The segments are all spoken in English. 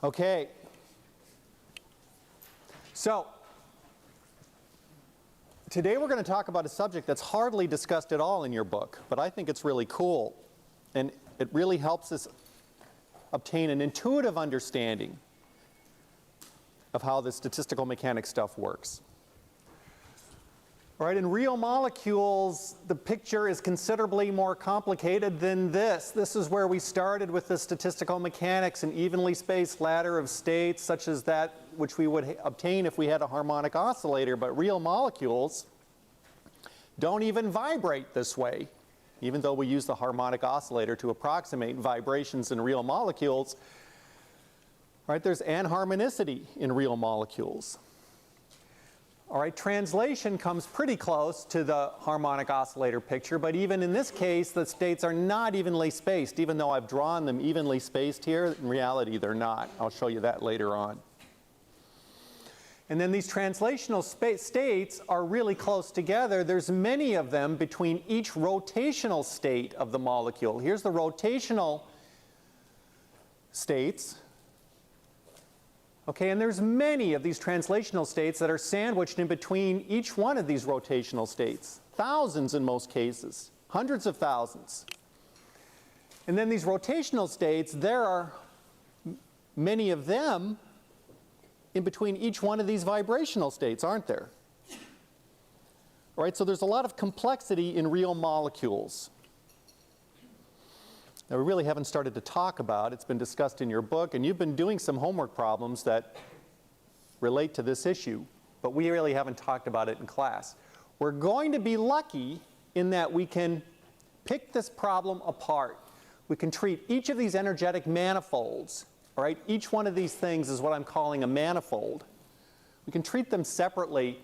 Okay. So, today we're going to talk about a subject that's hardly discussed at all in your book, but I think it's really cool. And it really helps us obtain an intuitive understanding of how the statistical mechanics stuff works. All right, in real molecules, the picture is considerably more complicated than this. This is where we started with the statistical mechanics, an evenly spaced ladder of states such as that which we would obtain if we had a harmonic oscillator. But real molecules don't even vibrate this way, even though we use the harmonic oscillator to approximate vibrations in real molecules. All right, there's anharmonicity in real molecules. All right, translation comes pretty close to the harmonic oscillator picture, but even in this case, the states are not evenly spaced. Even though I've drawn them evenly spaced here, in reality they're not. I'll show you that later on. And then these translational states are really close together. There's many of them between each rotational state of the molecule. Here's the rotational states. Okay, and there's many of these translational states that are sandwiched in between each one of these rotational states. Thousands in most cases, hundreds of thousands. And then these rotational states, there are many of them in between each one of these vibrational states, aren't there? All right, so there's a lot of complexity in real molecules that we really haven't started to talk about. It's been discussed in your book, and you've been doing some homework problems that relate to this issue, but we really haven't talked about it in class. We're going to be lucky in that we can pick this problem apart. We can treat each of these energetic manifolds, all right? Each one of these things is what I'm calling a manifold. We can treat them separately.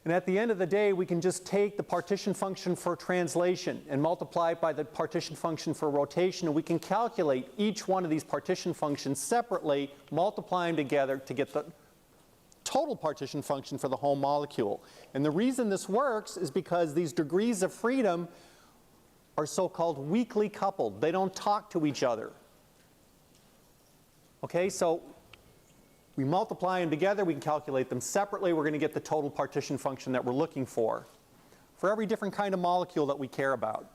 And at the end of the day, we can just take the partition function for translation and multiply it by the partition function for rotation, and we can calculate each one of these partition functions separately, multiply them together to get the total partition function for the whole molecule. And the reason this works is because these degrees of freedom are so-called weakly coupled. They don't talk to each other. Okay, so we multiply them together, we can calculate them separately, we're going to get the total partition function that we're looking for every different kind of molecule that we care about.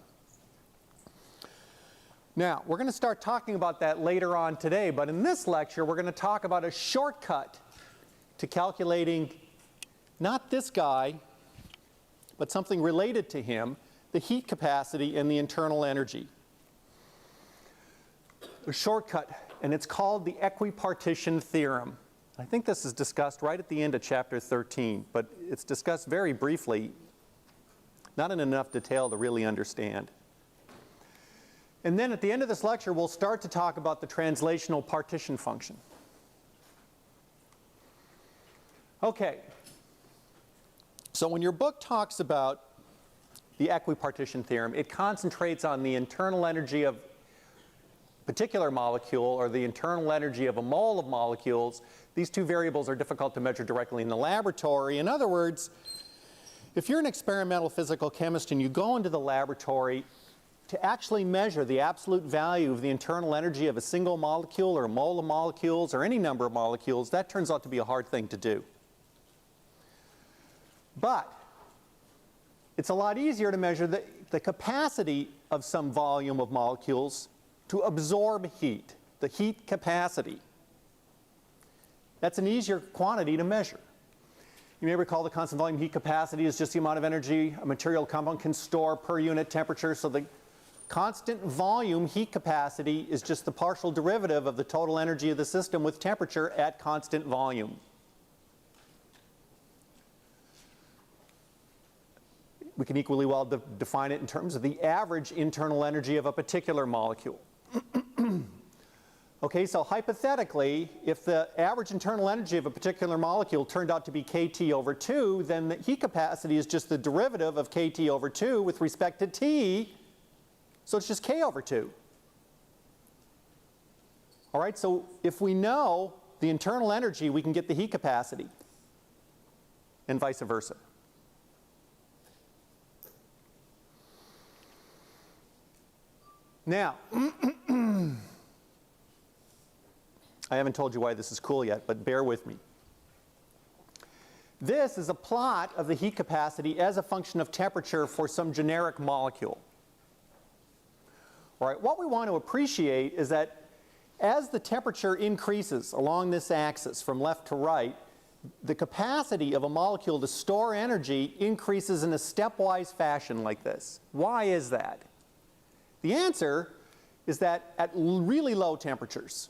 Now, we're going to start talking about that later on today, but in this lecture we're going to talk about a shortcut to calculating not this guy, but something related to him, the heat capacity and the internal energy. A shortcut, and it's called the Equipartition Theorem. I think this is discussed right at the end of chapter 13, but it's discussed very briefly, not in enough detail to really understand. And then at the end of this lecture, we'll start to talk about the translational partition function. Okay, so when your book talks about the equipartition theorem, it concentrates on the internal energy of a particular molecule or the internal energy of a mole of molecules. These two variables are difficult to measure directly in the laboratory. In other words, if you're an experimental physical chemist and you go into the laboratory to actually measure the absolute value of the internal energy of a single molecule or a mole of molecules or any number of molecules, that turns out to be a hard thing to do. But it's a lot easier to measure the capacity of some volume of molecules to absorb heat, the heat capacity. That's an easier quantity to measure. You may recall the constant volume heat capacity is just the amount of energy a material compound can store per unit temperature. So the constant volume heat capacity is just the partial derivative of the total energy of the system with temperature at constant volume. We can equally well define it in terms of the average internal energy of a particular molecule. Okay, so hypothetically, if the average internal energy of a particular molecule turned out to be kT over 2, then the heat capacity is just the derivative of kT over 2 with respect to T, so it's just K over 2. All right, so if we know the internal energy, we can get the heat capacity, and vice versa. Now, I haven't told you why this is cool yet, but bear with me. This is a plot of the heat capacity as a function of temperature for some generic molecule. All right, what we want to appreciate is that as the temperature increases along this axis from left to right, the capacity of a molecule to store energy increases in a stepwise fashion like this. Why is that? The answer is that at really low temperatures,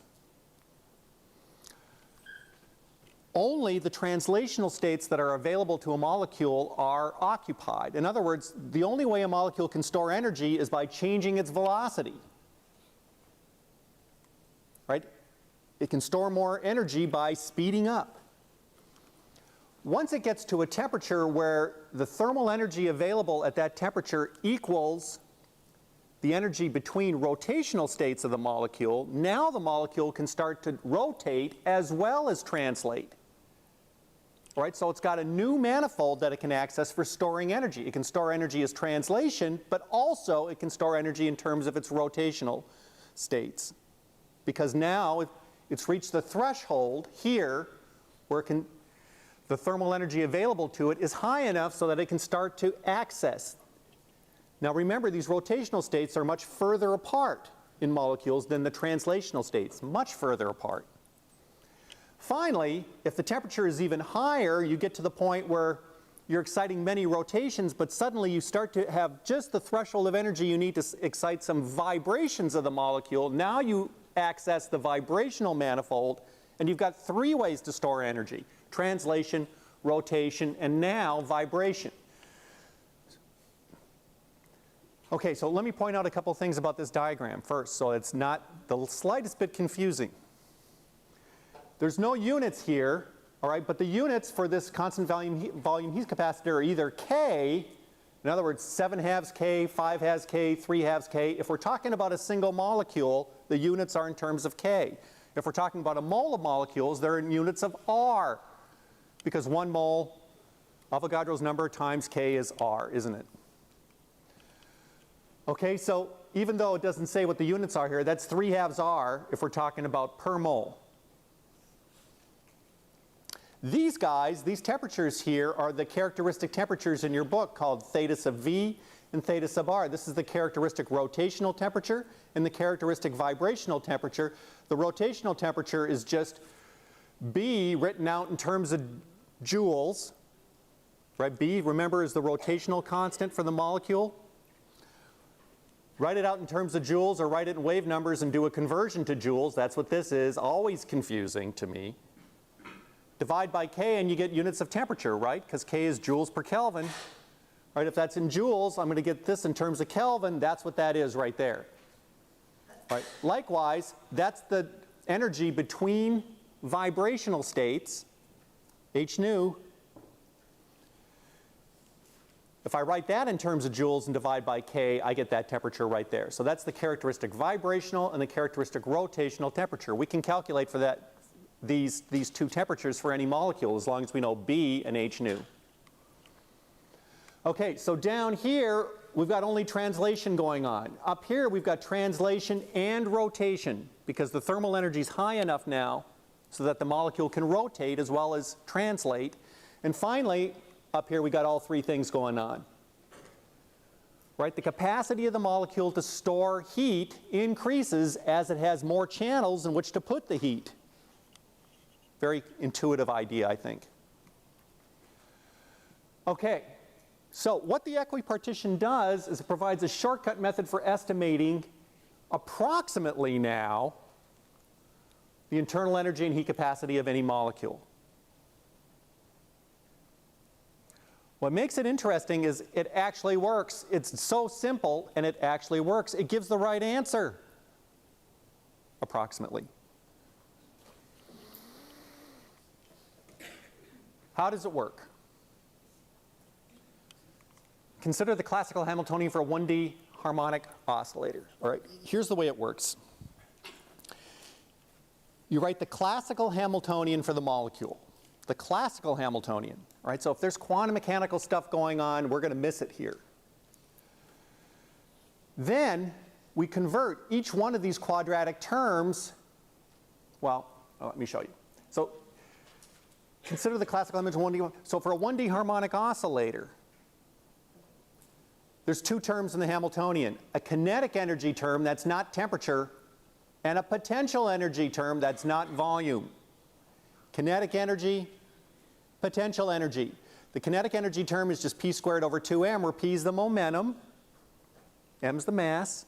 only the translational states that are available to a molecule are occupied. In other words, the only way a molecule can store energy is by changing its velocity. Right? It can store more energy by speeding up. Once it gets to a temperature where the thermal energy available at that temperature equals the energy between rotational states of the molecule, now the molecule can start to rotate as well as translate. All right, so it's got a new manifold that it can access for storing energy. It can store energy as translation, but also it can store energy in terms of its rotational states. Because now it's reached the threshold here where the thermal energy available to it is high enough so that it can start to access. Now remember, these rotational states are much further apart in molecules than the translational states, much further apart. Finally, if the temperature is even higher, you get to the point where you're exciting many rotations, but suddenly you start to have just the threshold of energy you need to excite some vibrations of the molecule. Now you access the vibrational manifold, and you've got three ways to store energy: translation, rotation, and now vibration. Okay, so let me point out a couple things about this diagram first, so it's not the slightest bit confusing. There's no units here, all right, but the units for this constant volume heat capacitor are either K, in other words, 7/2 K, 5/2 K, 3/2 K. If we're talking about a single molecule, the units are in terms of K. If we're talking about a mole of molecules, they're in units of R, because 1 mole, Avogadro's number times K is R, isn't it? Okay, so even though it doesn't say what the units are here, that's 3/2 R if we're talking about per mole. These guys, these temperatures here, are the characteristic temperatures in your book called theta sub V and theta sub R. This is the characteristic rotational temperature and the characteristic vibrational temperature. The rotational temperature is just B written out in terms of joules. Right? B, remember, is the rotational constant for the molecule. Write it out in terms of joules or write it in wave numbers and do a conversion to joules. That's what this is. Always confusing to me. Divide by K and you get units of temperature, right? Because K is joules per Kelvin. Right? If that's in joules, I'm going to get this in terms of Kelvin. That's what that is right there. Right? Likewise, that's the energy between vibrational states, h nu. If I write that in terms of joules and divide by K, I get that temperature right there. So that's the characteristic vibrational and the characteristic rotational temperature. We can calculate for that these two temperatures for any molecule as long as we know B and h nu. Okay, so down here we've got only translation going on. Up here we've got translation and rotation because the thermal energy is high enough now so that the molecule can rotate as well as translate. And finally, up here we got all three things going on. Right? The capacity of the molecule to store heat increases as it has more channels in which to put the heat. Very intuitive idea, I think. Okay, so what the equipartition does is it provides a shortcut method for estimating approximately now the internal energy and heat capacity of any molecule. What makes it interesting is it actually works. It's so simple and it actually works. It gives the right answer, approximately. How does it work? Consider the classical Hamiltonian for a 1D harmonic oscillator. All right, here's the way it works. You write the classical Hamiltonian for the molecule. The classical Hamiltonian. All right, so if there's quantum mechanical stuff going on, we're going to miss it here. Then we convert each one of these quadratic terms, well, let me show you. So consider the classical image of 1D. So for a 1D harmonic oscillator, there's two terms in the Hamiltonian. A kinetic energy term that's not temperature, and a potential energy term that's not volume. Kinetic energy, potential energy. The kinetic energy term is just p squared over 2m, where p is the momentum, m is the mass.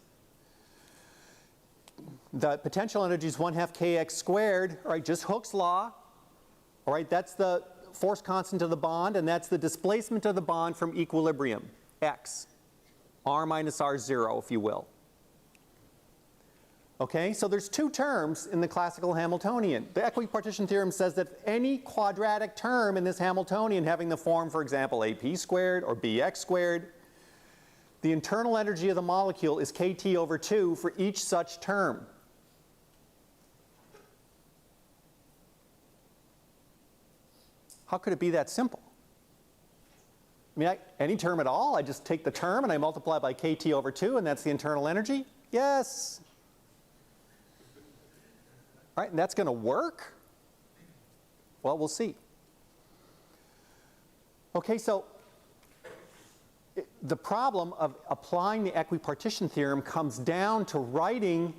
The potential energy is 1/2 kx squared, all right, just Hooke's law. All right, that's the force constant of the bond, and that's the displacement of the bond from equilibrium, x. R minus R0, if you will. Okay, so there's two terms in the classical Hamiltonian. The equipartition theorem says that any quadratic term in this Hamiltonian having the form, for example, AP squared or BX squared, the internal energy of the molecule is kT over 2 for each such term. How could it be that simple? I mean, any term at all, I just take the term and I multiply by kT over 2 and that's the internal energy? Yes. All right, and that's going to work? Well, we'll see. Okay, so the problem of applying the equipartition theorem comes down to writing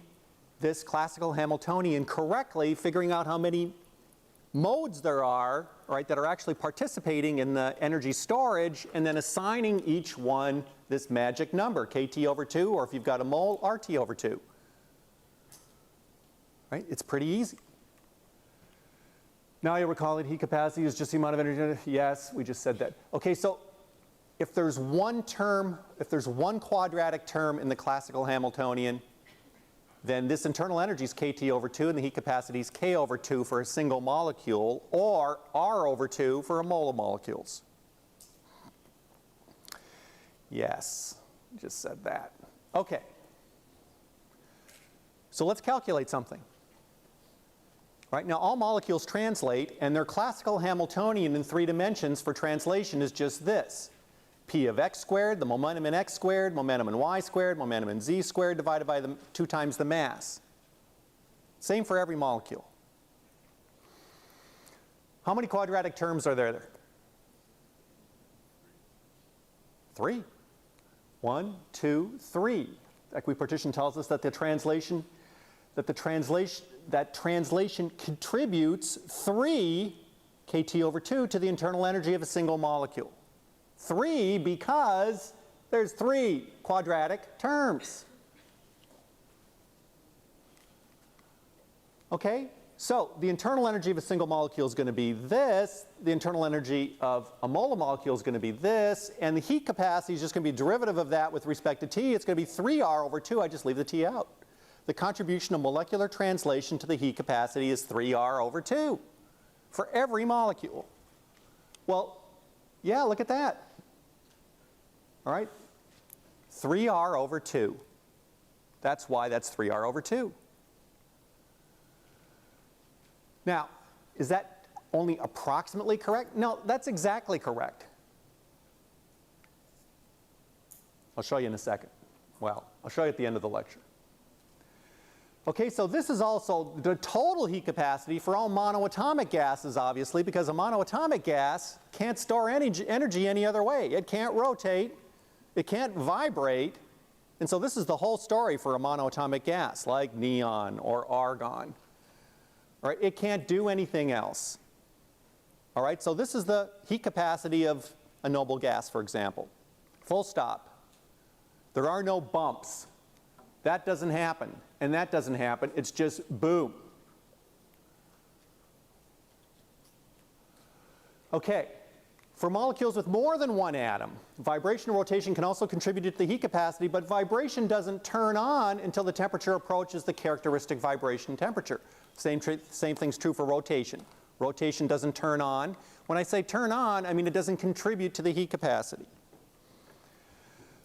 this classical Hamiltonian correctly, figuring out how many modes there are, right, that are actually participating in the energy storage, and then assigning each one this magic number, kT over 2, or if you've got a mole, RT over 2. Right? It's pretty easy. Now you recall that heat capacity is just the amount of energy. Yes, we just said that. Okay, so if there's one term, if there's one quadratic term in the classical Hamiltonian, then this internal energy is kT over 2 and the heat capacity is K over 2 for a single molecule, or R over 2 for a mole of molecules. Yes, just said that. Okay. So let's calculate something. Right, now all molecules translate, and their classical Hamiltonian in 3 dimensions for translation is just this. P of x squared, the momentum in x squared, momentum in y squared, momentum in z squared divided by 2 times the mass. Same for every molecule. How many quadratic terms are there? 3. 1, 2, 3. Equipartition tells us that that translation contributes 3 kT over 2 to the internal energy of a single molecule. 3 because there's 3 quadratic terms. Okay, so the internal energy of a single molecule is going to be this, the internal energy of a mole of molecule is going to be this, and the heat capacity is just going to be a derivative of that with respect to T. It's going to be 3R over 2. I just leave the T out. The contribution of molecular translation to the heat capacity is 3R over 2 for every molecule. Well, yeah, look at that. All right, 3R over 2. That's why that's 3R over 2. Now, is that only approximately correct? No, that's exactly correct. I'll show you in a second. Well, I'll show you at the end of the lecture. Okay, so this is also the total heat capacity for all monoatomic gases, obviously, because a monoatomic gas can't store energy any other way. It can't rotate, it can't vibrate, and so this is the whole story for a monoatomic gas, like neon or argon. All right, it can't do anything else. All right, so this is the heat capacity of a noble gas, for example. Full stop. There are no bumps. That doesn't happen, and that doesn't happen. It's just boom. Okay, for molecules with more than one atom, vibration and rotation can also contribute to the heat capacity, but vibration doesn't turn on until the temperature approaches the characteristic vibration temperature. Same thing's true for rotation. Rotation doesn't turn on. When I say turn on, I mean it doesn't contribute to the heat capacity.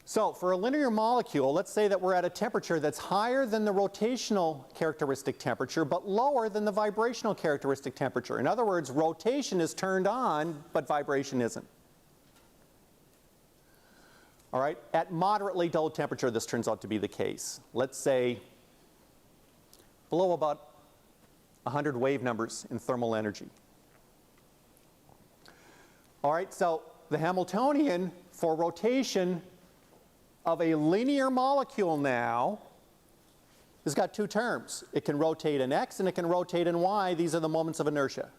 So for a linear molecule, let's say that we're at a temperature that's higher than the rotational characteristic temperature, but lower than the vibrational characteristic temperature. In other words, rotation is turned on, but vibration isn't. All right, at moderately low temperature, this turns out to be the case. Let's say below about 100 wave numbers in thermal energy. All right, so the Hamiltonian for rotation of a linear molecule now has got two terms. It can rotate in x and it can rotate in y. These are the moments of inertia,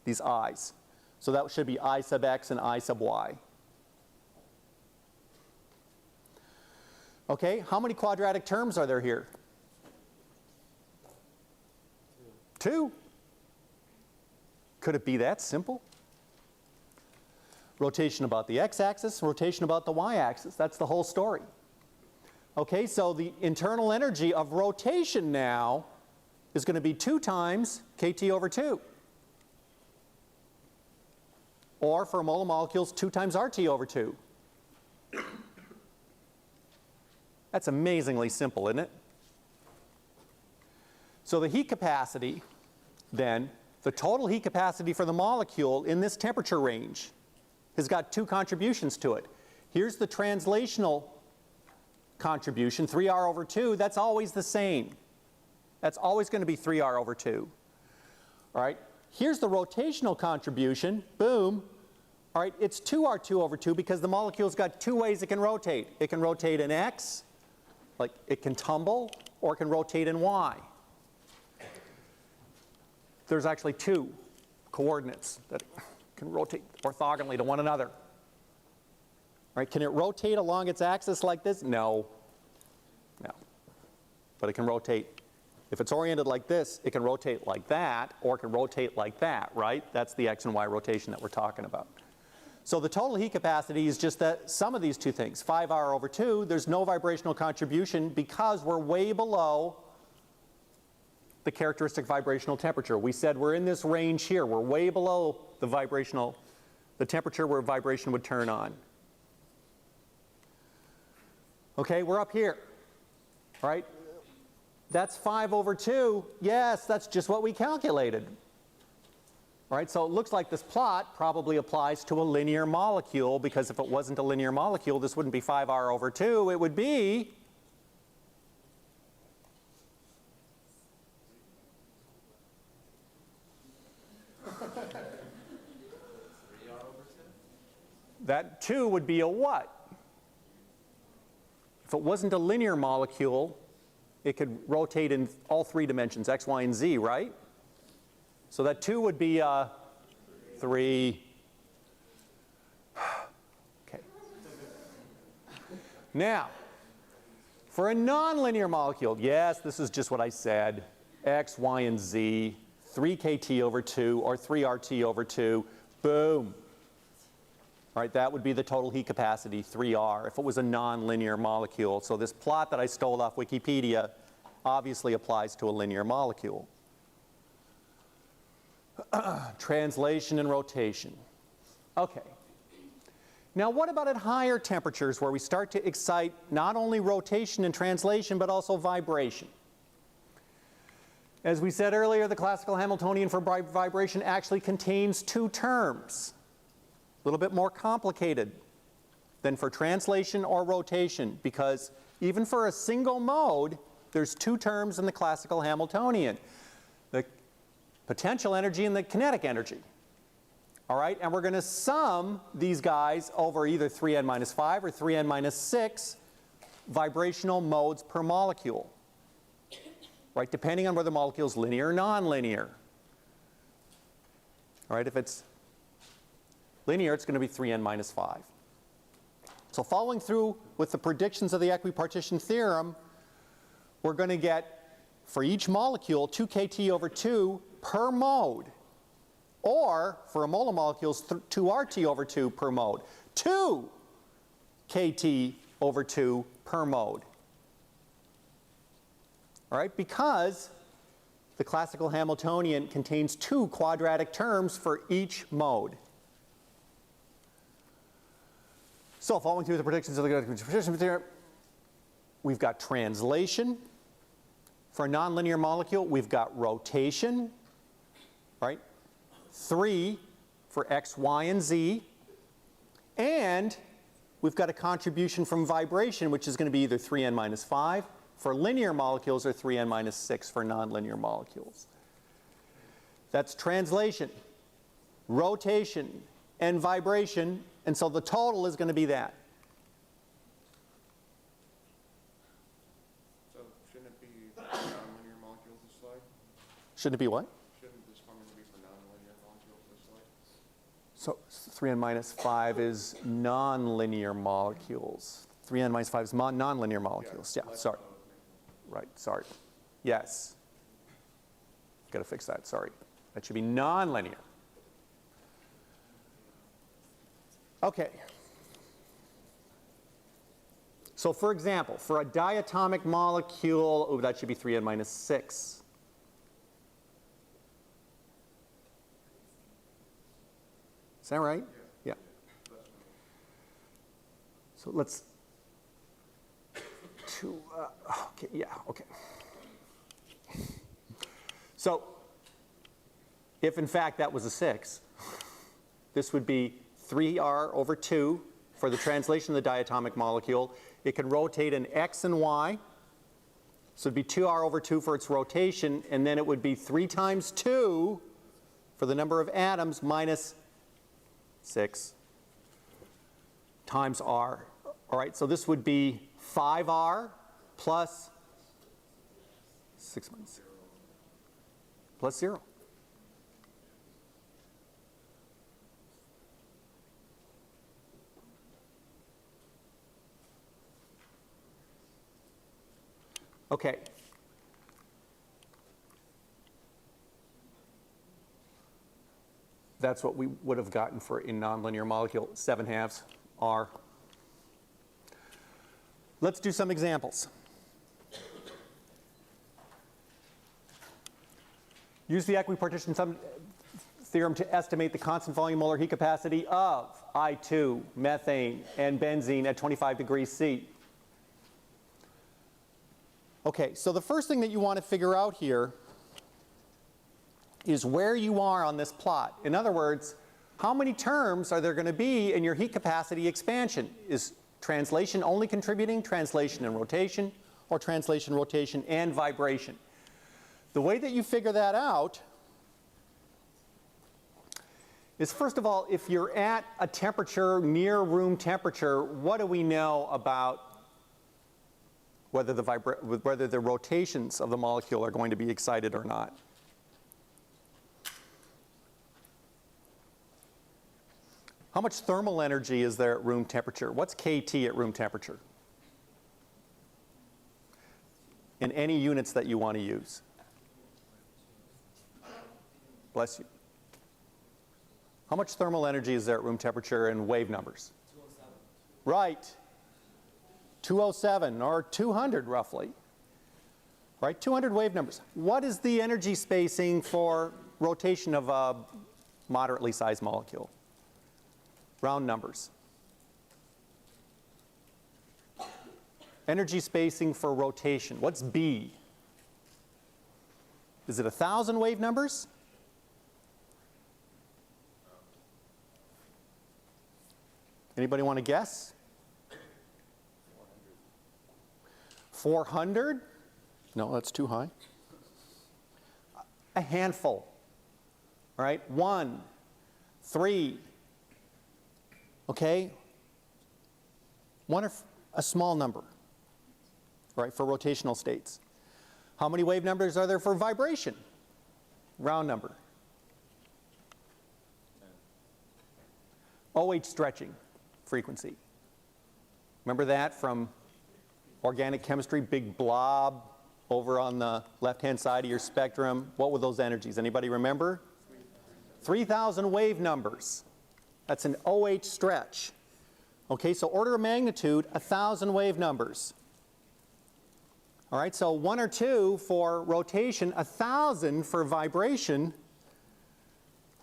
these i's. So that should be I sub x and I sub y. Okay, how many quadratic terms are there here? Two. Could it be that simple? Rotation about the x-axis, rotation about the y-axis. That's the whole story. Okay, so the internal energy of rotation now is going to be 2 times kT over 2. Or for molar molecules, 2 times RT over 2. That's amazingly simple, isn't it? So the heat capacity, then, the total heat capacity for the molecule in this temperature range has got 2 contributions to it. Here's the translational contribution, 3R over 2. That's always the same. That's always going to be 3R over 2. All right. Here's the rotational contribution. Boom. All right. It's 2R2 over 2 because the molecule's got 2 ways it can rotate. It can rotate in x, like it can tumble, or it can rotate in y. There's actually 2 coordinates that can rotate orthogonally to one another. Right? Can it rotate along its axis like this? No. No. But it can rotate. If it's oriented like this, it can rotate like that, or it can rotate like that, right? That's the x and y rotation that we're talking about. So the total heat capacity is just that sum of these two things, 5R over 2. There's no vibrational contribution because we're way below the characteristic vibrational temperature. We said we're in this range here. We're way below the temperature where vibration would turn on. Okay, we're up here. All right? That's 5 over 2. Yes, that's just what we calculated. All right, so it looks like this plot probably applies to a linear molecule, because if it wasn't a linear molecule, this wouldn't be 5R over 2. It would be that 2 would be a what? If it wasn't a linear molecule, it could rotate in all 3 dimensions, x, y, and z, right? So that 2 would be 3. Okay. Now, for a nonlinear molecule, yes, this is just what I said, x, y, and z, 3 kT over 2 or 3 RT over 2, boom. All right, that would be the total heat capacity, 3R, if it was a nonlinear molecule. So this plot that I stole off Wikipedia obviously applies to a linear molecule. Translation and rotation. Okay. Now what about at higher temperatures where we start to excite not only rotation and translation but also vibration? As we said earlier, the classical Hamiltonian for vibration actually contains 2 terms. A little bit more complicated than for translation or rotation, because even for a single mode, there's 2 terms in the classical Hamiltonian, the potential energy and the kinetic energy. All right, and we're going to sum these guys over either 3n minus 5 or 3n minus 6 vibrational modes per molecule, right, depending on whether the molecule is linear or nonlinear. All right, if it's linear, it's going to be 3n minus 5. So following through with the predictions of the equipartition theorem, we're going to get, for each molecule, 2 kT over 2 per mode. Or, for a molar molecules, 2 RT over 2 per mode. 2 kT over 2 per mode. All right, because the classical Hamiltonian contains 2 quadratic terms for each mode. So following through the predictions of the equipartition theorem, we've got translation. For a nonlinear molecule, we've got rotation, right? 3 for x, y, and z. And we've got a contribution from vibration, which is going to be either 3n minus 5 for linear molecules or 3n minus 6 for nonlinear molecules. That's translation, rotation, and vibration, and so the total is going to be that. So shouldn't it be nonlinear molecules this slide? Shouldn't it be what? Shouldn't this formula be for nonlinear molecules this slide? So 3n minus 5 is nonlinear molecules. 3n minus 5 is nonlinear molecules. Yeah, sorry. Right, sorry. Yes. Got to fix that, sorry. That should be nonlinear. Okay. So for example, for a diatomic molecule, oh, that should be 3n minus 6. Is that right? Yeah. So let's, okay, yeah, okay. So if in fact that was a 6, this would be 3r over 2 for the translation of the diatomic molecule. It can rotate in x and y. So it would be 2r over 2 for its rotation, and then it would be 3 times 2 for the number of atoms minus 6 times r. All right, so this would be 5r plus 6 minus 0 plus 0. Okay. That's what we would have gotten for a nonlinear molecule, 7/2 R. Let's do some examples. Use the equipartition theorem to estimate the constant volume molar heat capacity of I2, methane, and benzene at 25 degrees C. Okay, so the first thing that you want to figure out here is where you are on this plot. In other words, how many terms are there going to be in your heat capacity expansion? Is translation only contributing, translation and rotation, or translation, rotation, and vibration? The way that you figure that out is, first of all, if you're at a temperature near room temperature, what do we know about whether the rotations of the molecule are going to be excited or not? How much thermal energy is there at room temperature? What's kT at room temperature? In any units that you want to use. Bless you. How much thermal energy is there at room temperature in wave numbers? 207. Right. 207 or 200 roughly. Right? 200 wave numbers. What is the energy spacing for rotation of a moderately sized molecule? Round numbers. Energy spacing for rotation. What's B? Is it 1,000 wave numbers? Anybody want to guess? 400? No, that's too high. A handful. Right? 1, 3. Okay? One or a small number. Right, for rotational states. How many wave numbers are there for vibration? Round number. 10. OH stretching frequency. Remember that from organic chemistry? Big blob over on the left-hand side of your spectrum. What were those energies? Anybody remember? 3,000 wave numbers. That's an OH stretch. Okay, so order of magnitude, 1,000 wave numbers. All right, so 1 or 2 for rotation, 1,000 for vibration.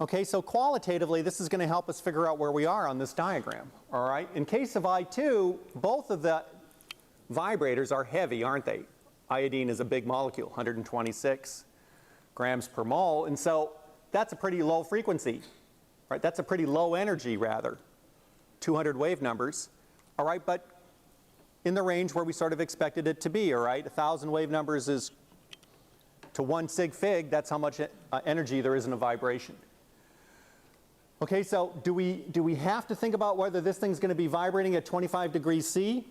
Okay, so qualitatively, this is going to help us figure out where we are on this diagram. All right, in case of I2, both of the vibrators are heavy, aren't they? Iodine is a big molecule, 126 grams per mole, and so that's a pretty low frequency. Right, that's a pretty low energy, rather, 200 wave numbers. All right, but in the range where we sort of expected it to be, all right? 1,000 wave numbers is to 1 sig fig, that's how much energy there is in a vibration. Okay, so do we have to think about whether this thing's going to be vibrating at 25 degrees C?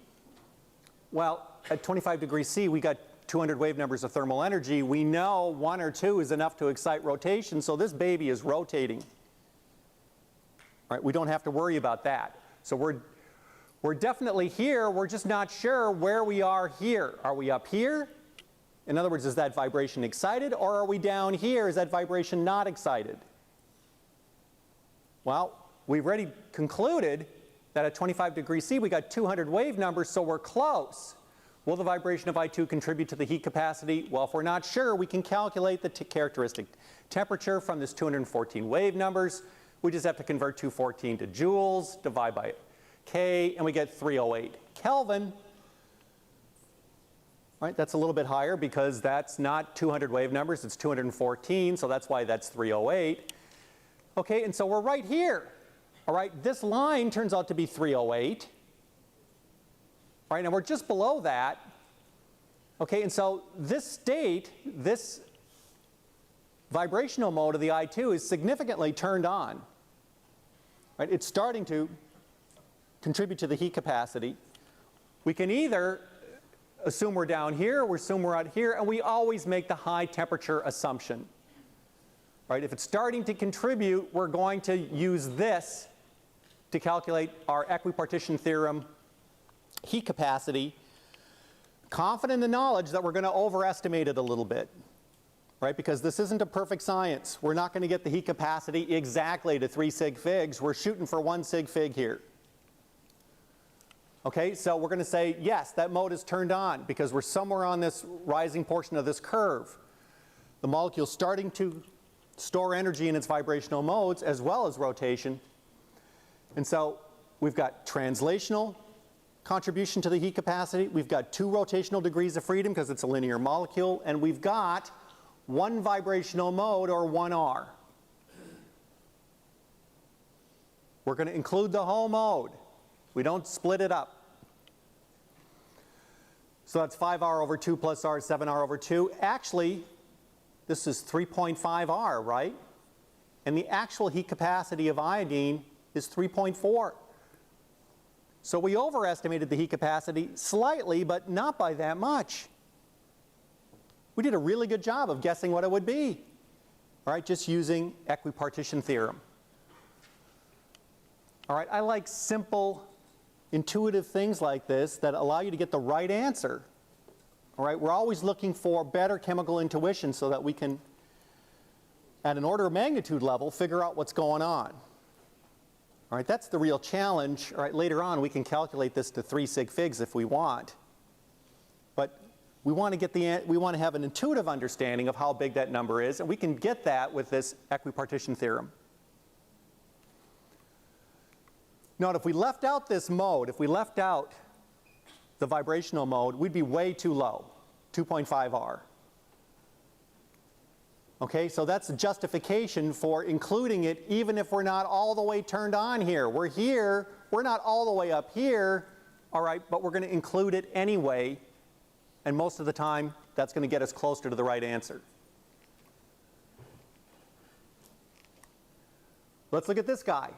Well, at 25 degrees C, we got 200 wave numbers of thermal energy. We know 1 or 2 is enough to excite rotation, so this baby is rotating. Right? We don't have to worry about that. So we're definitely here. We're just not sure where we are here. Are we up here? In other words, is that vibration excited? Or are we down here? Is that vibration not excited? Well, we've already concluded that at 25 degrees C we got 200 wave numbers, so we're close. Will the vibration of I2 contribute to the heat capacity? Well, if we're not sure, we can calculate the characteristic temperature from this 214 wave numbers. We just have to convert 214 to joules, divide by K, and we get 308 Kelvin. Right, that's a little bit higher because that's not 200 wave numbers, it's 214, so that's why that's 308. Okay, and so we're right here. All right, this line turns out to be 308. All right, and we're just below that. Okay, and so this state, this vibrational mode of the I2 is significantly turned on. Right, it's starting to contribute to the heat capacity. We can either assume we're down here, or assume we're out here, and we always make the high temperature assumption. Right, if it's starting to contribute, we're going to use this to calculate our equipartition theorem heat capacity, confident in the knowledge that we're going to overestimate it a little bit. Right, because this isn't a perfect science. We're not going to get the heat capacity exactly to 3 sig figs. We're shooting for 1 sig fig here. Okay, so we're going to say, yes, that mode is turned on because we're somewhere on this rising portion of this curve. The molecule's starting to store energy in its vibrational modes as well as rotation. And so we've got translational contribution to the heat capacity. We've got 2 rotational degrees of freedom because it's a linear molecule. And we've got 1 vibrational mode, or 1R. We're going to include the whole mode. We don't split it up. So that's 5R over 2 plus R is 7R over 2. Actually, this is 3.5R, right? And the actual heat capacity of iodine is 3.4. So we overestimated the heat capacity slightly, but not by that much. We did a really good job of guessing what it would be. All right, just using equipartition theorem. All right, I like simple, intuitive things like this that allow you to get the right answer. All right, we're always looking for better chemical intuition so that we can, at an order of magnitude level, figure out what's going on. All right, that's the real challenge. All right, later on we can calculate this to 3 sig figs if we want. But we want to have an intuitive understanding of how big that number is, and we can get that with this equipartition theorem. Now, if we left out this mode, if we left out the vibrational mode, we'd be way too low, 2.5R. Okay, so that's a justification for including it even if we're not all the way turned on here. We're here, we're not all the way up here, all right, but we're going to include it anyway, and most of the time that's going to get us closer to the right answer. Let's look at this guy.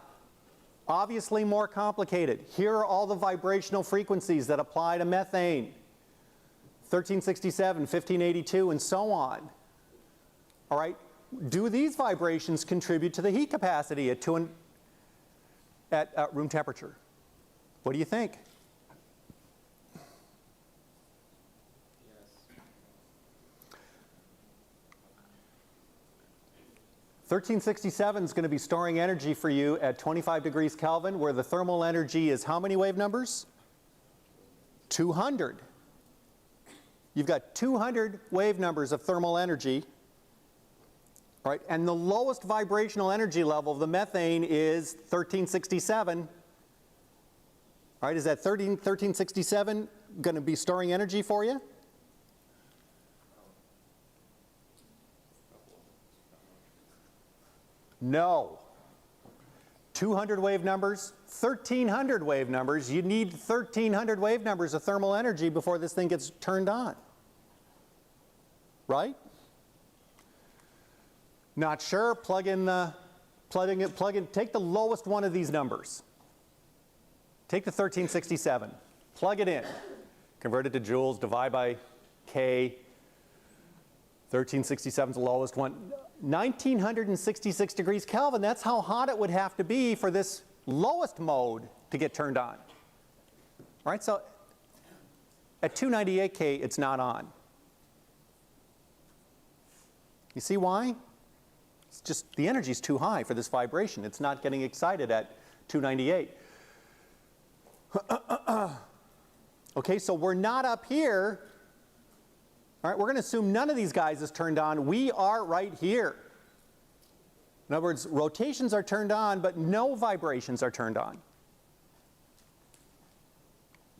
Obviously more complicated. Here are all the vibrational frequencies that apply to methane. 1367, 1582, and so on. All right, do these vibrations contribute to the heat capacity at room temperature? What do you think? Yes. 1367 is going to be storing energy for you at 25 degrees Kelvin, where the thermal energy is how many wave numbers? 200. You've got 200 wave numbers of thermal energy. Right, and the lowest vibrational energy level of the methane is 1367. All right, is that 1367 going to be storing energy for you? No. 200 wave numbers, 1300 wave numbers. You need 1300 wave numbers of thermal energy before this thing gets turned on. Right? Not sure? Plug in, take the lowest one of these numbers. Take the 1367, plug it in, convert it to joules, divide by K. 1367 is the lowest one. 1966 degrees Kelvin, that's how hot it would have to be for this lowest mode to get turned on. All right, so at 298 K, it's not on. You see why? It's just the energy is too high for this vibration. It's not getting excited at 298. Okay, so we're not up here. All right, we're going to assume none of these guys is turned on. We are right here. In other words, rotations are turned on, but no vibrations are turned on.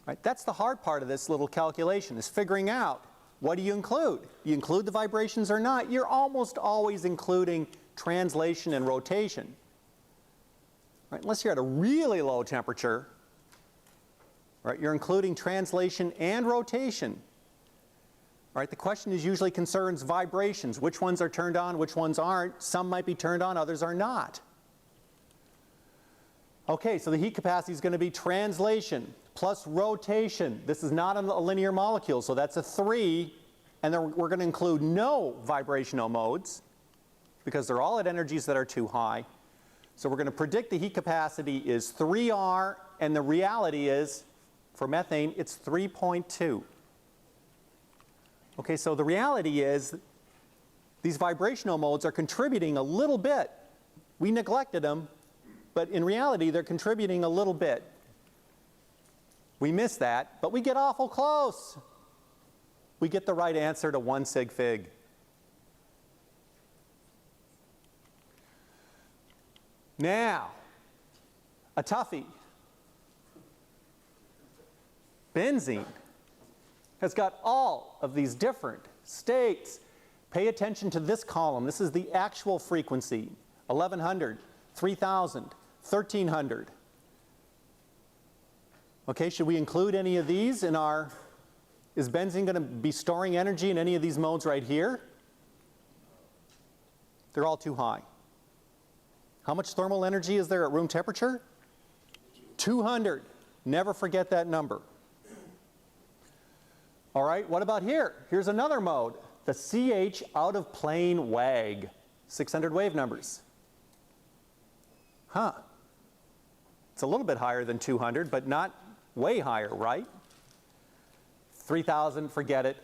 All right, that's the hard part of this little calculation, is figuring out what do you include. You include the vibrations or not? You're almost always including translation and rotation. Right, unless you're at a really low temperature, right, you're including translation and rotation. All right, the question is usually concerns vibrations. Which ones are turned on, which ones aren't? Some might be turned on, others are not. Okay, so the heat capacity is going to be translation plus rotation. This is not a linear molecule, so that's a 3. And then we're going to include no vibrational modes because they're all at energies that are too high. So we're going to predict the heat capacity is 3R, and the reality is, for methane, it's 3.2. Okay, so the reality is these vibrational modes are contributing a little bit. We neglected them, but in reality they're contributing a little bit. We miss that, but we get awful close. We get the right answer to 1 sig fig. Now, a toughie. Benzene has got all of these different states. Pay attention to this column. This is the actual frequency. 1100, 3000, 1300. Okay, should we include any of these in our, is benzene going to be storing energy in any of these modes right here? They're all too high. How much thermal energy is there at room temperature? 200. Never forget that number. All right, what about here? Here's another mode, the CH out of plane WAG, 600 wave numbers. Huh. It's a little bit higher than 200, but not way higher, right? 3,000, forget it.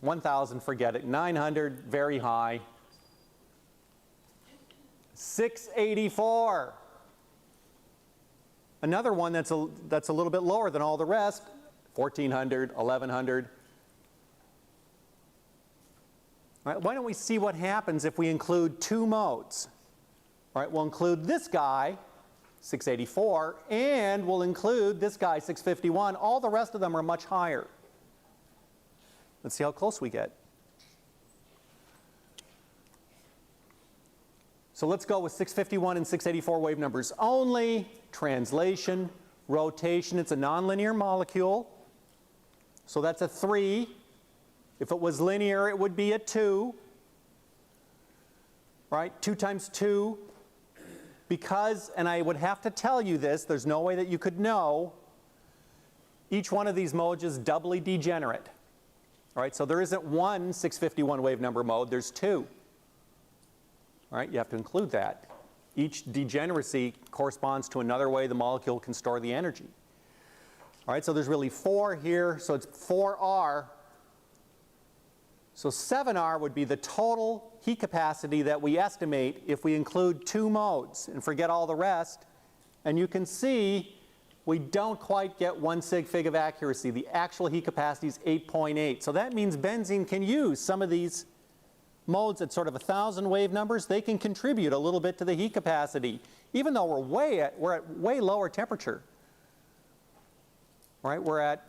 1,000, forget it. 900, very high. 684. Another one that's a little bit lower than all the rest. 1,400, 1,100. All right, why don't we see what happens if we include 2 modes? All right, we'll include this guy, 684, and we'll include this guy, 651. All the rest of them are much higher. Let's see how close we get. So let's go with 651 and 684 wave numbers only. Translation, rotation, it's a nonlinear molecule. So that's a 3. If it was linear, it would be a 2. Right? 2 times 2. Because, and I would have to tell you this, there's no way that you could know, each one of these modes is doubly degenerate. All right, so there isn't one 651 wave number mode, there's 2. All right, you have to include that. Each degeneracy corresponds to another way the molecule can store the energy. All right, so there's really 4 here, so it's 4R. So 7R would be the total heat capacity that we estimate if we include 2 modes and forget all the rest. And you can see we don't quite get 1 sig fig of accuracy. The actual heat capacity is 8.8. So that means benzene can use some of these modes at sort of 1,000 wave numbers. They can contribute a little bit to the heat capacity, even though we're at way lower temperature. Right? We're at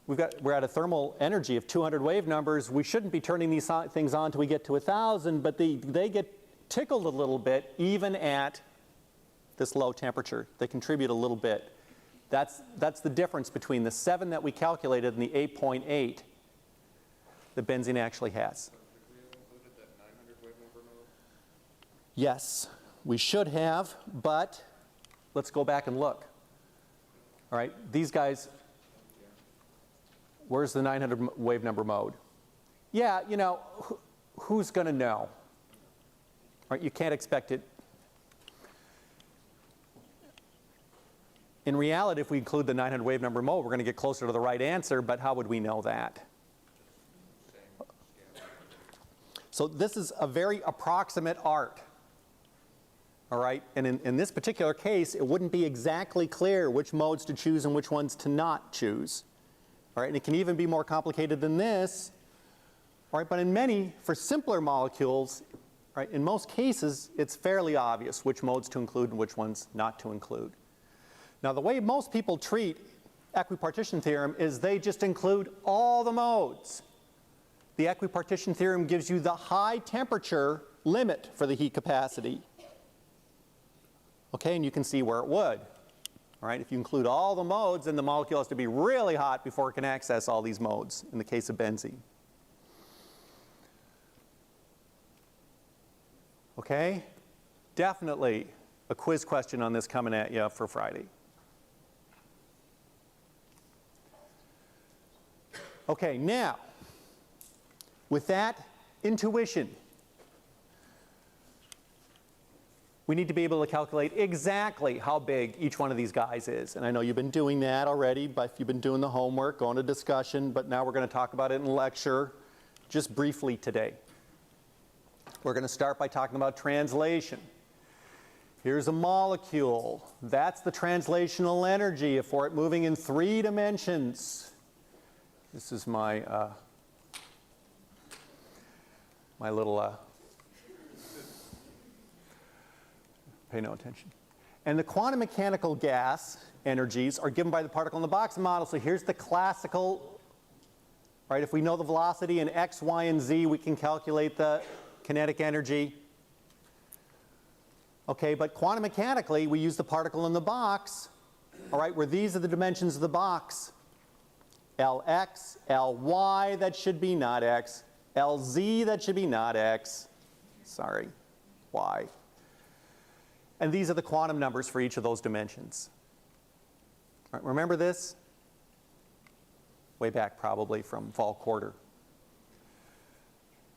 a thermal energy of 200 wave numbers. We shouldn't be turning these things on until we get to 1,000, but they get tickled a little bit even at this low temperature. They contribute a little bit. That's the difference between the 7 that we calculated and the 8.8 that benzene actually has. Should we have included that 900 wave number Yes, we should have, but let's go back and look. All right, these guys, where's the 900 wave number mode? Yeah, you know, who's going to know? All right, you can't expect it. In reality, if we include the 900 wave number mode, we're going to get closer to the right answer, but how would we know that? So this is a very approximate art. All right, and in this particular case, it wouldn't be exactly clear which modes to choose and which ones to not choose. All right, and it can even be more complicated than this. All right, but in many, for simpler molecules, right, in most cases, it's fairly obvious which modes to include and which ones not to include. Now, the way most people treat equipartition theorem is they just include all the modes. The equipartition theorem gives you the high temperature limit for the heat capacity. Okay, and you can see where it would. All right, if you include all the modes, then the molecule has to be really hot before it can access all these modes, in the case of benzene. Okay, definitely a quiz question on this coming at you for Friday. Okay, now, with that intuition, we need to be able to calculate exactly how big each one of these guys is. And I know you've been doing that already, but if you've been doing the homework, going to discussion, but now we're going to talk about it in lecture just briefly today. We're going to start by talking about translation. Here's a molecule. That's the translational energy for it moving in 3 dimensions. This is my my little pay no attention. And the quantum mechanical gas energies are given by the particle in the box model. So here's the classical, right? If we know the velocity in x, y, and z, we can calculate the kinetic energy. Okay, but quantum mechanically, we use the particle in the box, all right, where these are the dimensions of the box. Lx, Ly, that should be not x. Lz, that should be not x. Sorry, y. And these are the quantum numbers for each of those dimensions. All right, remember this? Way back probably from fall quarter.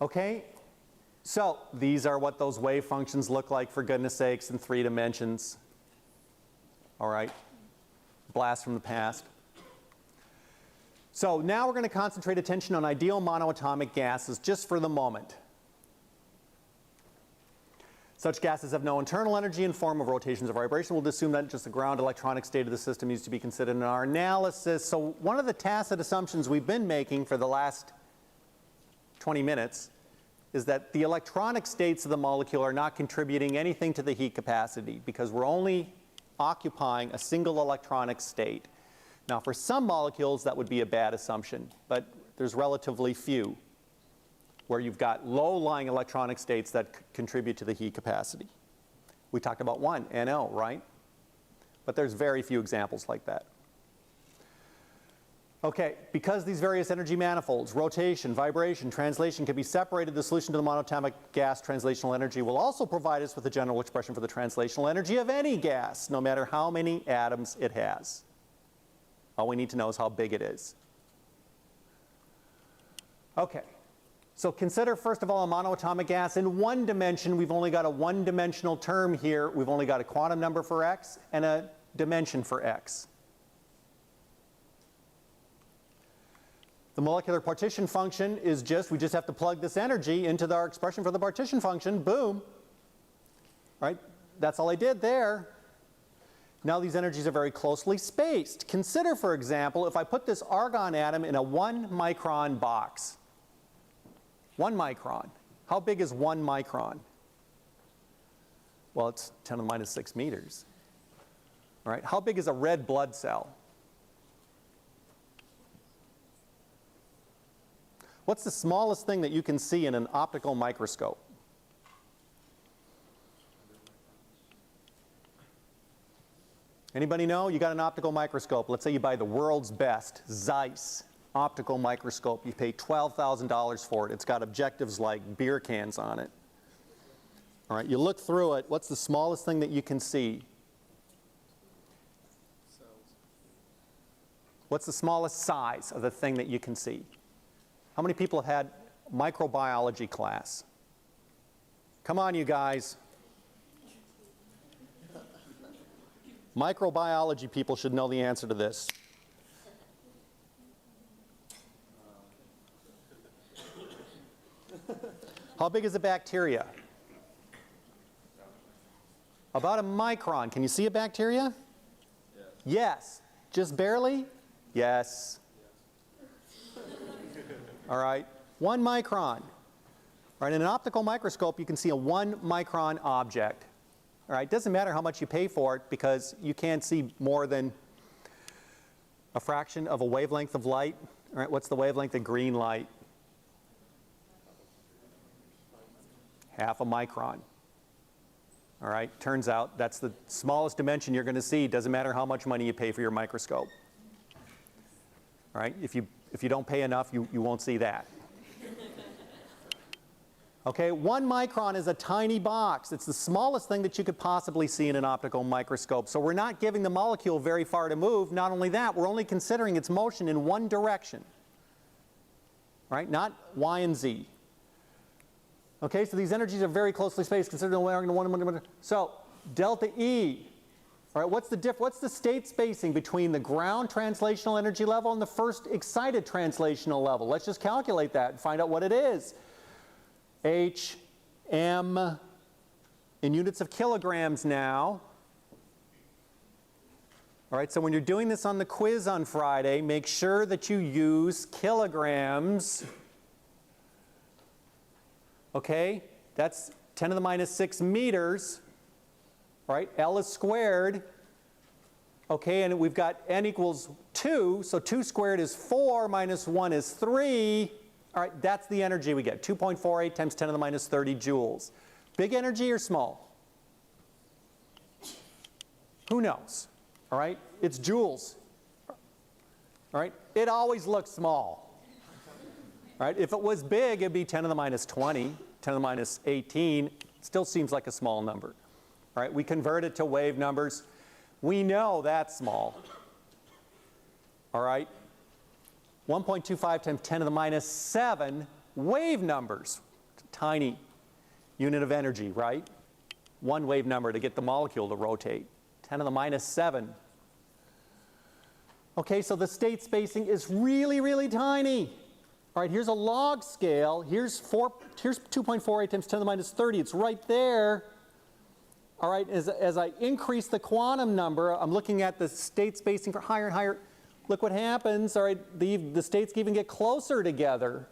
Okay, so these are what those wave functions look like, for goodness sakes, in 3 dimensions. All right, blast from the past. So now we're going to concentrate attention on ideal monoatomic gases just for the moment. Such gases have no internal energy in form of rotations or vibration. We'll assume that just the ground electronic state of the system needs to be considered in our analysis. So one of the tacit assumptions we've been making for the last 20 minutes is that the electronic states of the molecule are not contributing anything to the heat capacity because we're only occupying a single electronic state. Now, for some molecules, that would be a bad assumption, but there's relatively few where you've got low-lying electronic states that contribute to the heat capacity. We talked about one, NO, right? But there's very few examples like that. Okay, because these various energy manifolds, rotation, vibration, translation, can be separated, the solution to the monatomic gas translational energy will also provide us with a general expression for the translational energy of any gas, no matter how many atoms it has. All we need to know is how big it is. Okay, so consider first of all a monoatomic gas in 1 dimension. We've only got a 1-dimensional term here. We've only got a quantum number for x and a dimension for x. The molecular partition function is we just have to plug this energy into our expression for the partition function. Boom. Right? That's all I did there. Now these energies are very closely spaced. Consider, for example, if I put this argon atom in a 1-micron box. 1 micron. How big is 1 micron? Well, it's 10 to the minus 6 meters. All right. How big is a red blood cell? What's the smallest thing that you can see in an optical microscope? Anybody know? You got an optical microscope. Let's say you buy the world's best Zeiss optical microscope. You pay $12,000 for it. It's got objectives like beer cans on it. All right, you look through it, what's the smallest thing that you can see? What's the smallest size of the thing that you can see? How many people have had microbiology class? Come on, you guys. Microbiology people should know the answer to this. How big is a bacteria? About a micron. Can you see a bacteria? Yes. Just barely? Yes. All right. 1 micron. All right. In an optical microscope, you can see a 1 micron object. All right. It doesn't matter how much you pay for it because you can't see more than a fraction of a wavelength of light. All right. What's the wavelength of green light? Half a micron. All right. Turns out that's the smallest dimension you're going to see. Doesn't matter how much money you pay for your microscope. All right. If you don't pay enough, you won't see that. Okay, 1 micron is a tiny box. It's the smallest thing that you could possibly see in an optical microscope. So we're not giving the molecule very far to move. Not only that, we're only considering its motion in one direction. Right? Not y and z. Okay, so these energies are very closely spaced. Consider one. So delta E. All right, what's the state spacing between the ground translational energy level and the first excited translational level? Let's just calculate that and find out what it is. H m in units of kilograms now. All right, so when you're doing this on the quiz on Friday, make sure that you use kilograms. Okay, that's 10 to the minus 6 meters. All right, L is squared. Okay, and we've got n equals 2, so 2 squared is 4 minus 1 is 3. All right, that's the energy we get, 2.48 times 10 to the minus 30 joules. Big energy or small? Who knows? All right, it's joules. All right, it always looks small. All right, if it was big, it'd be 10 to the minus 20, 10 to the minus 18. It still seems like a small number. All right, we convert it to wave numbers. We know that's small. All right. 1.25 times 10 to the minus 7 wave numbers. Tiny unit of energy, right? One wave number to get the molecule to rotate. 10 to the minus 7. Okay, so the state spacing is really, really tiny. All right, here's a log scale. Here's 2.48 times 10 to the minus 30. It's right there. All right, as I increase the quantum number, I'm looking at the state spacing for higher and higher. Look what happens. All right, the states even get closer together.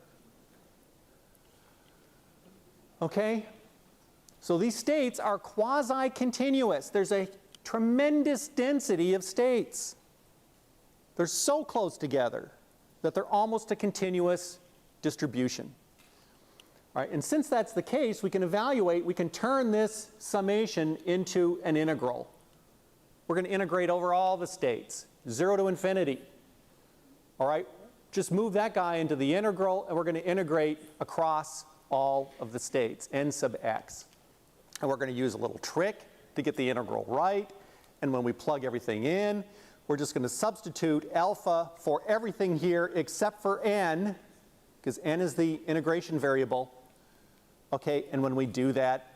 Okay? So these states are quasi-continuous. There's a tremendous density of states. They're so close together that they're almost a continuous distribution. All right, and since that's the case, we can turn this summation into an integral. We're going to integrate over all the states, 0 to infinity. All right, just move that guy into the integral, and we're going to integrate across all of the states, n sub x. And we're going to use a little trick to get the integral right. And when we plug everything in, we're just going to substitute alpha for everything here except for n, because n is the integration variable. Okay, and when we do that,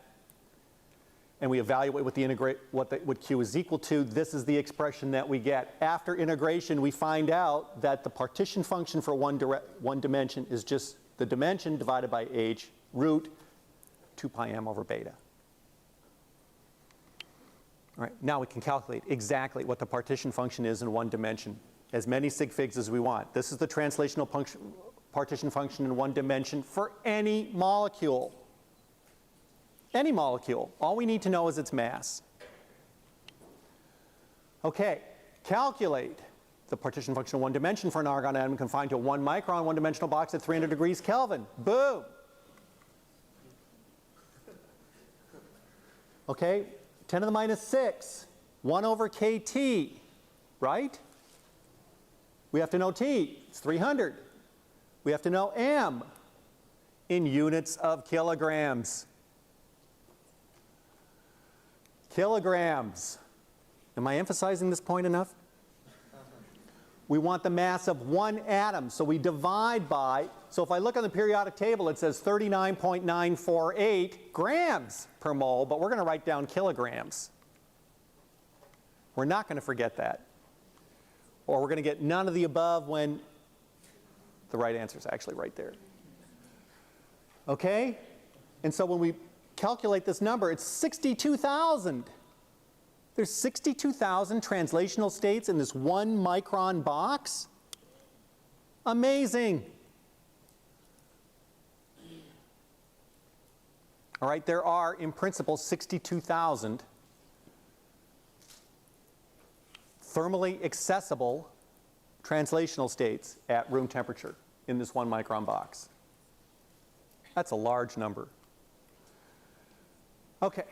and we evaluate what q is equal to, this is the expression that we get. After integration, we find out that the partition function for one dimension is just the dimension divided by h root 2 pi m over beta. All right, now we can calculate exactly what the partition function is in one dimension, as many sig figs as we want. This is the translational partition function in one dimension for any molecule. Any molecule. All we need to know is its mass. Okay, calculate the partition function in one dimension for an argon atom confined to a 1 micron one-dimensional box at 300 degrees Kelvin. Boom! Okay, 10 to the minus 6, 1 over kT, right? We have to know T, it's 300. We have to know M in units of kilograms. Kilograms. Am I emphasizing this point enough? We want the mass of one atom, so we divide by, so if I look on the periodic table, it says 39.948 grams per mole, but we're going to write down kilograms. We're not going to forget that. Or we're going to get none of the above when the right answer is actually right there. Okay? And so when we calculate this number, it's 62,000. There's 62,000 translational states in this 1 micron box. Amazing. All right, there are, in principle, 62,000 thermally accessible translational states at room temperature in this 1 micron box. That's a large number. Okay.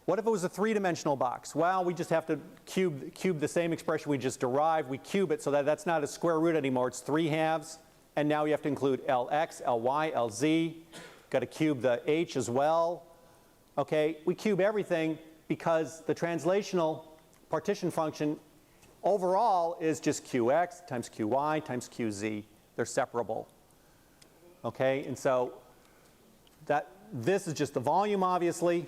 What if it was a three-dimensional box? Well, we just have to cube the same expression we just derived. We cube it so that that's not a square root anymore. It's 3/2. And now we have to include Lx, Ly, Lz. Got to cube the h as well. Okay, we cube everything because the translational partition function overall is just qx times qy times qz. They're separable. Okay, and so this is just the volume, obviously.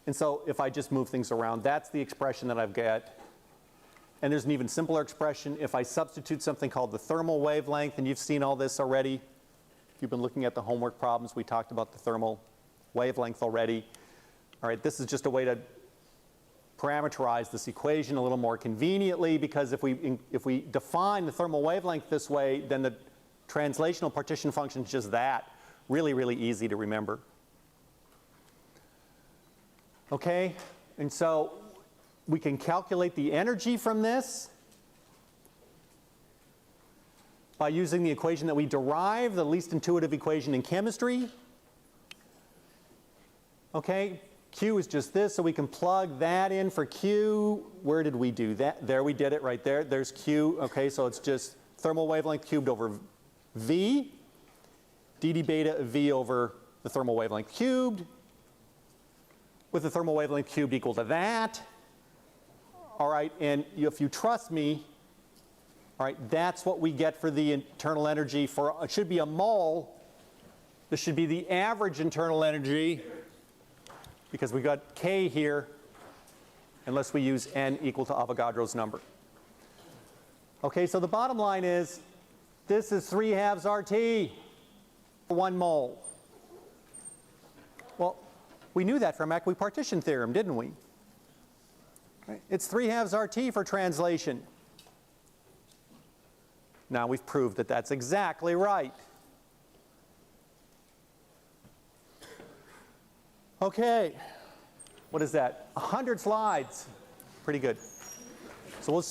And so if I just move things around, that's the expression that I've got. And there's an even simpler expression. If I substitute something called the thermal wavelength, and you've seen all this already. If you've been looking at the homework problems, we talked about the thermal wavelength already. All right, this is just a way to parameterize this equation a little more conveniently, because if we define the thermal wavelength this way, then the translational partition function is just that. Really, really easy to remember. Okay, and so we can calculate the energy from this by using the equation that we derive, the least intuitive equation in chemistry. Okay, Q is just this, so we can plug that in for Q. Where did we do that? There, we did it right there. There's Q. Okay, so it's just thermal wavelength cubed over V, dd beta of V over the thermal wavelength cubed, with the thermal wavelength cubed equal to that. All right, and if you trust me, all right, that's what we get for the internal energy for, it should be a mole. This should be the average internal energy, because we got K here, unless we use N equal to Avogadro's number. Okay, so the bottom line is, this is 3/2 RT for 1 mole. Well, we knew that from Equipartition Theorem, didn't we? Right. It's 3/2 RT for translation. Now we've proved that that's exactly right. Okay, what is that? 100 slides. Pretty good. So we'll